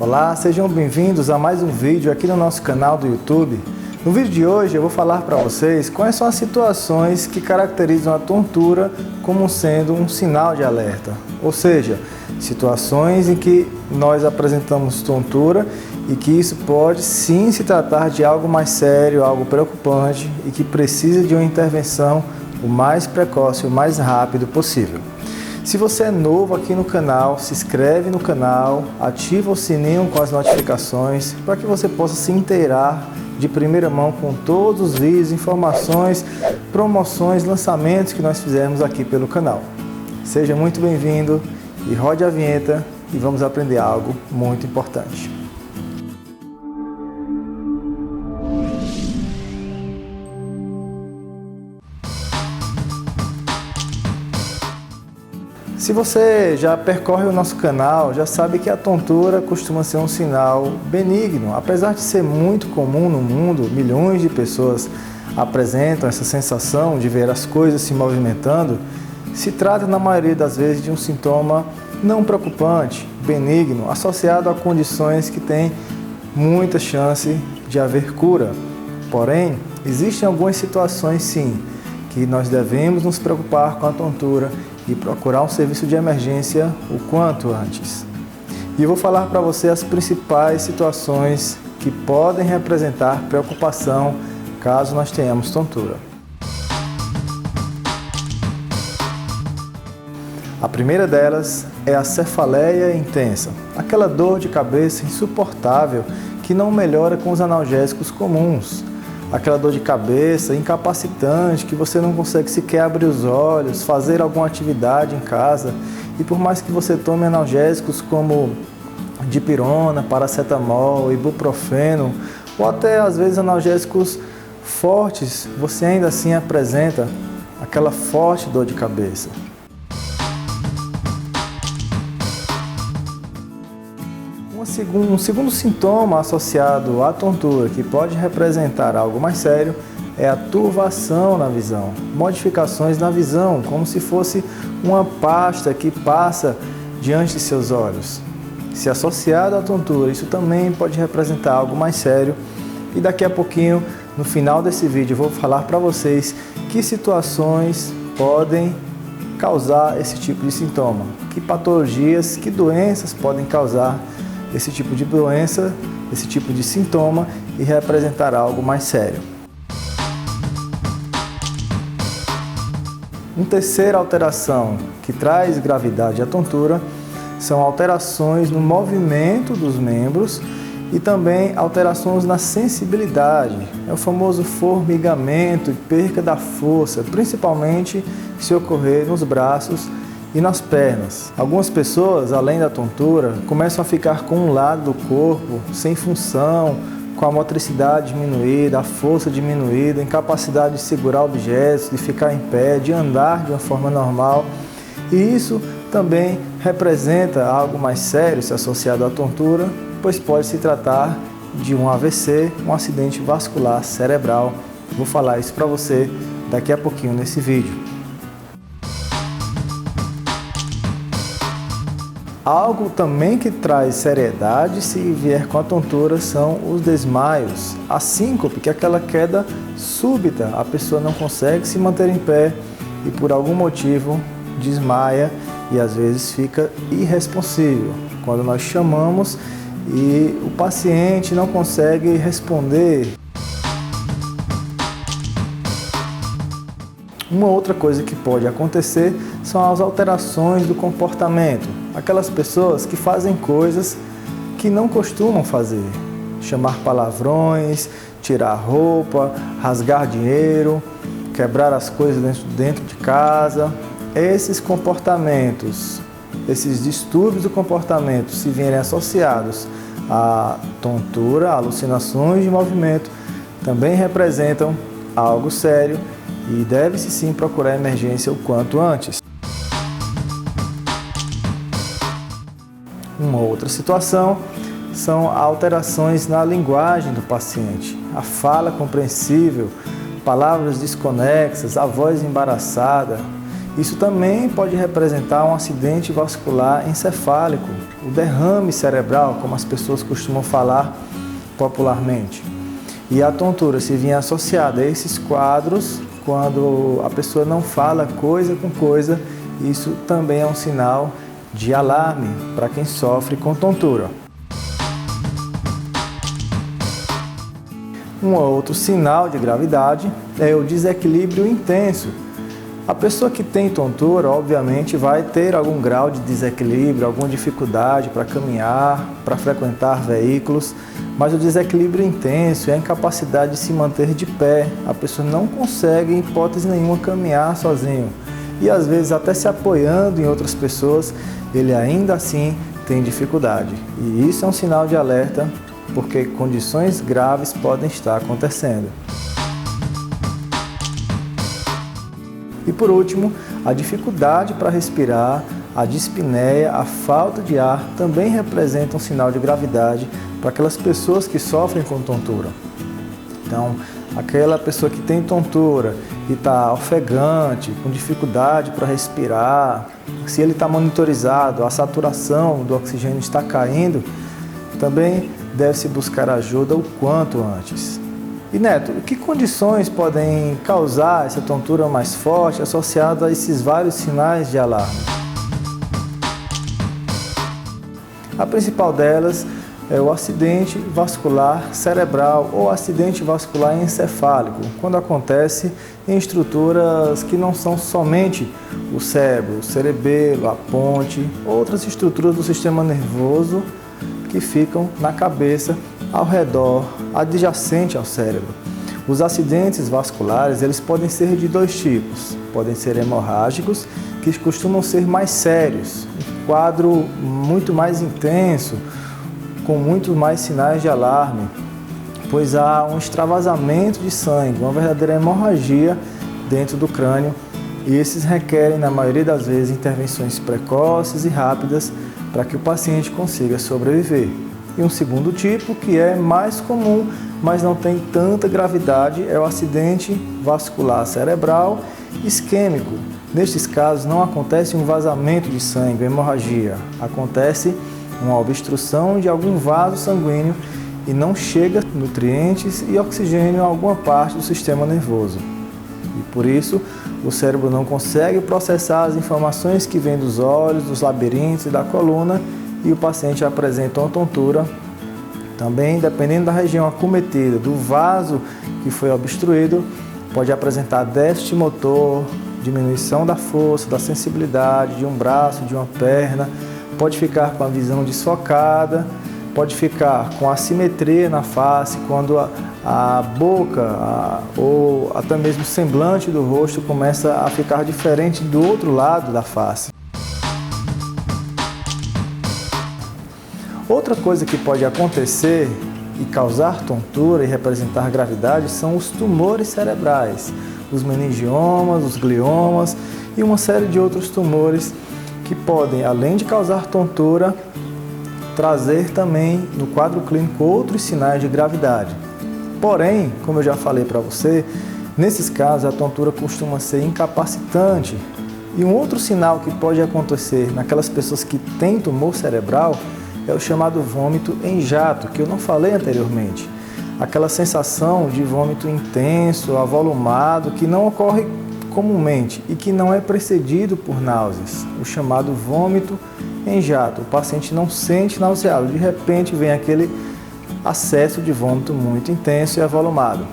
Olá, sejam bem-vindos a mais um vídeo aqui no nosso canal do YouTube. No vídeo de hoje eu vou falar para vocês quais são as situações que caracterizam a tontura como sendo um sinal de alerta. Ou seja, situações em que nós apresentamos tontura e que isso pode sim se tratar de algo mais sério, algo preocupante e que precisa de uma intervenção o mais precoce, o mais rápido possível. Se você é novo aqui no canal, se inscreve no canal, ativa o sininho com as notificações para que você possa se inteirar de primeira mão com todos os vídeos, informações, promoções, lançamentos que nós fizemos aqui pelo canal. Seja muito bem-vindo e rode a vinheta e vamos aprender algo muito importante. Se você já percorre o nosso canal, já sabe que a tontura costuma ser um sinal benigno. Apesar de ser muito comum no mundo, milhões de pessoas apresentam essa sensação de ver as coisas se movimentando, se trata na maioria das vezes de um sintoma não preocupante, benigno, associado a condições que têm muita chance de haver cura. Porém, existem algumas situações sim, que nós devemos nos preocupar com a tontura e procurar um serviço de emergência o quanto antes. E eu vou falar para você as principais situações que podem representar preocupação caso nós tenhamos tontura. A primeira delas é a cefaleia intensa, aquela dor de cabeça insuportável que não melhora com os analgésicos comuns. Aquela dor de cabeça incapacitante que você não consegue sequer abrir os olhos, fazer alguma atividade em casa e por mais que você tome analgésicos como dipirona, paracetamol, ibuprofeno ou até às vezes analgésicos fortes, você ainda assim apresenta aquela forte dor de cabeça. Um segundo sintoma associado à tontura, que pode representar algo mais sério, é a turvação na visão, modificações na visão, como se fosse uma pasta que passa diante de seus olhos. Se associado à tontura, isso também pode representar algo mais sério e daqui a pouquinho, no final desse vídeo, eu vou falar para vocês que situações podem causar esse tipo de sintoma, que patologias, que doenças podem causar esse tipo de doença, esse tipo de sintoma e representar algo mais sério. Uma terceira alteração que traz gravidade à tontura são alterações no movimento dos membros e também alterações na sensibilidade. É o famoso formigamento e perca da força, principalmente se ocorrer nos braços e nas pernas. Algumas pessoas, além da tontura, começam a ficar com um lado do corpo sem função, com a motricidade diminuída, a força diminuída, incapacidade de segurar objetos, de ficar em pé, de andar de uma forma normal. E isso também representa algo mais sério se associado à tontura, pois pode se tratar de um AVC, um acidente vascular cerebral. Vou falar isso para você daqui a pouquinho nesse vídeo. Algo também que traz seriedade se vier com a tontura são os desmaios, a síncope, que é aquela queda súbita, a pessoa não consegue se manter em pé e por algum motivo desmaia e às vezes fica irresponsível. Quando nós chamamos e o paciente não consegue responder. Uma outra coisa que pode acontecer são as alterações do comportamento. Aquelas pessoas que fazem coisas que não costumam fazer. Chamar palavrões, tirar roupa, rasgar dinheiro, quebrar as coisas dentro de casa. Esses comportamentos, esses distúrbios do comportamento, se vierem associados à tontura, a alucinações de movimento, também representam algo sério e deve-se sim procurar emergência o quanto antes. Uma outra situação são alterações na linguagem do paciente, a fala compreensível, palavras desconexas, a voz embaraçada. Isso também pode representar um acidente vascular encefálico, o derrame cerebral, como as pessoas costumam falar popularmente. E a tontura se vinha associada a esses quadros, quando a pessoa não fala coisa com coisa, isso também é um sinal de alarme para quem sofre com tontura. Um outro sinal de gravidade é o desequilíbrio intenso. A pessoa que tem tontura, obviamente, vai ter algum grau de desequilíbrio, alguma dificuldade para caminhar, para frequentar veículos, mas o desequilíbrio intenso é a incapacidade de se manter de pé. A pessoa não consegue, em hipótese nenhuma, caminhar sozinho. E às vezes até se apoiando em outras pessoas, ele ainda assim tem dificuldade. E isso é um sinal de alerta, porque condições graves podem estar acontecendo. E por último, a dificuldade para respirar, a dispneia, a falta de ar também representam um sinal de gravidade para aquelas pessoas que sofrem com tontura. Então, aquela pessoa que tem tontura e está ofegante, com dificuldade para respirar, se ele está monitorizado, a saturação do oxigênio está caindo, também deve-se buscar ajuda o quanto antes. E Neto, que condições podem causar essa tontura mais forte associada a esses vários sinais de alarme? A principal delas é o acidente vascular cerebral ou acidente vascular encefálico, quando acontece em estruturas que não são somente o cérebro, o cerebelo, a ponte, outras estruturas do sistema nervoso que ficam na cabeça, ao redor, adjacente ao cérebro. Os acidentes vasculares, eles podem ser de dois tipos. Podem ser hemorrágicos, que costumam ser mais sérios, um quadro muito mais intenso, com muito mais sinais de alarme, pois há um extravasamento de sangue, uma verdadeira hemorragia dentro do crânio, e esses requerem, na maioria das vezes, intervenções precoces e rápidas para que o paciente consiga sobreviver. E um segundo tipo, que é mais comum, mas não tem tanta gravidade, é o acidente vascular cerebral isquêmico. Nestes casos, não acontece um vazamento de sangue, hemorragia. Acontece uma obstrução de algum vaso sanguíneo e não chega nutrientes e oxigênio a alguma parte do sistema nervoso. E por isso, o cérebro não consegue processar as informações que vêm dos olhos, dos labirintos e da coluna, e o paciente apresenta uma tontura. Também, dependendo da região acometida, do vaso que foi obstruído, pode apresentar déficit motor, diminuição da força, da sensibilidade de um braço, de uma perna, pode ficar com a visão desfocada, pode ficar com assimetria na face, quando a boca ou até mesmo o semblante do rosto começa a ficar diferente do outro lado da face. Outra coisa que pode acontecer e causar tontura e representar gravidade são os tumores cerebrais, os meningiomas, os gliomas e uma série de outros tumores que podem, além de causar tontura, trazer também no quadro clínico outros sinais de gravidade. Porém, como eu já falei para você, nesses casos a tontura costuma ser incapacitante. E um outro sinal que pode acontecer naquelas pessoas que têm tumor cerebral é o chamado vômito em jato, que eu não falei anteriormente. Aquela sensação de vômito intenso, avolumado, que não ocorre comumente e que não é precedido por náuseas, o chamado vômito em jato. O paciente não sente nauseado, de repente vem aquele acesso de vômito muito intenso e avolumado.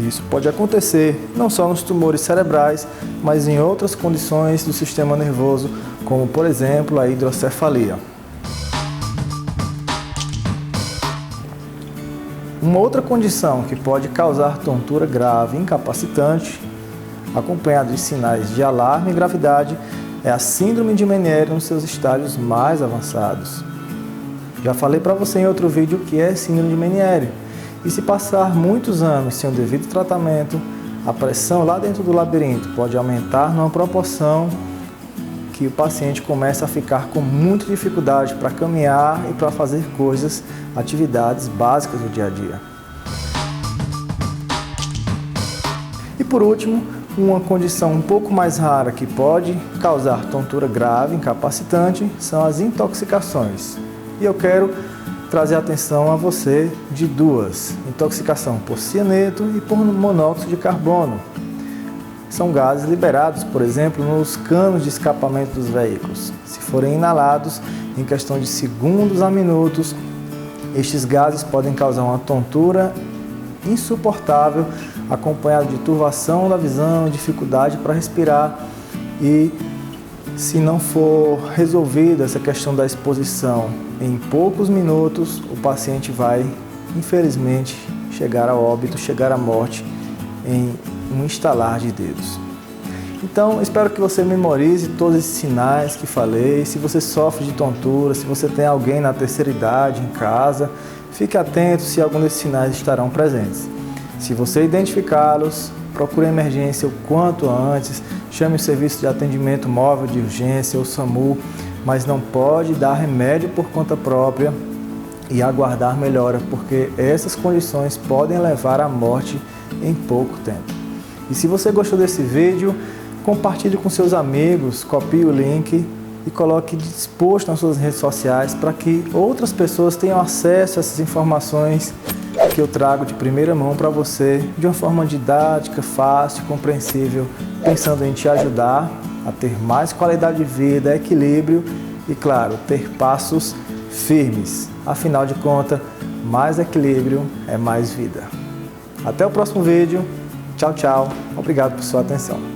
Isso pode acontecer não só nos tumores cerebrais, mas em outras condições do sistema nervoso, como por exemplo a hidrocefalia. Uma outra condição que pode causar tontura grave e incapacitante, acompanhada de sinais de alarme e gravidade, é a síndrome de Meniere nos seus estágios mais avançados. Já falei para você em outro vídeo o que é síndrome de Meniere. E se passar muitos anos sem o devido tratamento, a pressão lá dentro do labirinto pode aumentar numa proporção que o paciente começa a ficar com muita dificuldade para caminhar e para fazer coisas, atividades básicas do dia a dia. E por último, uma condição um pouco mais rara que pode causar tontura grave, incapacitante, são as intoxicações. E eu quero trazer atenção a você de duas: intoxicação por cianeto e por monóxido de carbono. São gases liberados, por exemplo, nos canos de escapamento dos veículos. Se forem inalados em questão de segundos a minutos, estes gases podem causar uma tontura insuportável, acompanhado de turvação da visão, dificuldade para respirar e, se não for resolvida essa questão da exposição em poucos minutos, o paciente vai, infelizmente, chegar ao óbito, chegar à morte em um estalar de dedos. Então, espero que você memorize todos esses sinais que falei. Se você sofre de tontura, se você tem alguém na terceira idade em casa, fique atento se algum desses sinais estarão presentes. Se você identificá-los, procure a emergência o quanto antes, chame o serviço de atendimento móvel de urgência, o SAMU, mas não pode dar remédio por conta própria e aguardar melhora, porque essas condições podem levar à morte em pouco tempo. E se você gostou desse vídeo, compartilhe com seus amigos, copie o link e coloque disposto nas suas redes sociais para que outras pessoas tenham acesso a essas informações que eu trago de primeira mão para você, de uma forma didática, fácil, compreensível, pensando em te ajudar a ter mais qualidade de vida, equilíbrio e, claro, ter passos firmes. Afinal de contas, mais equilíbrio é mais vida. Até o próximo vídeo. Tchau, tchau. Obrigado por sua atenção.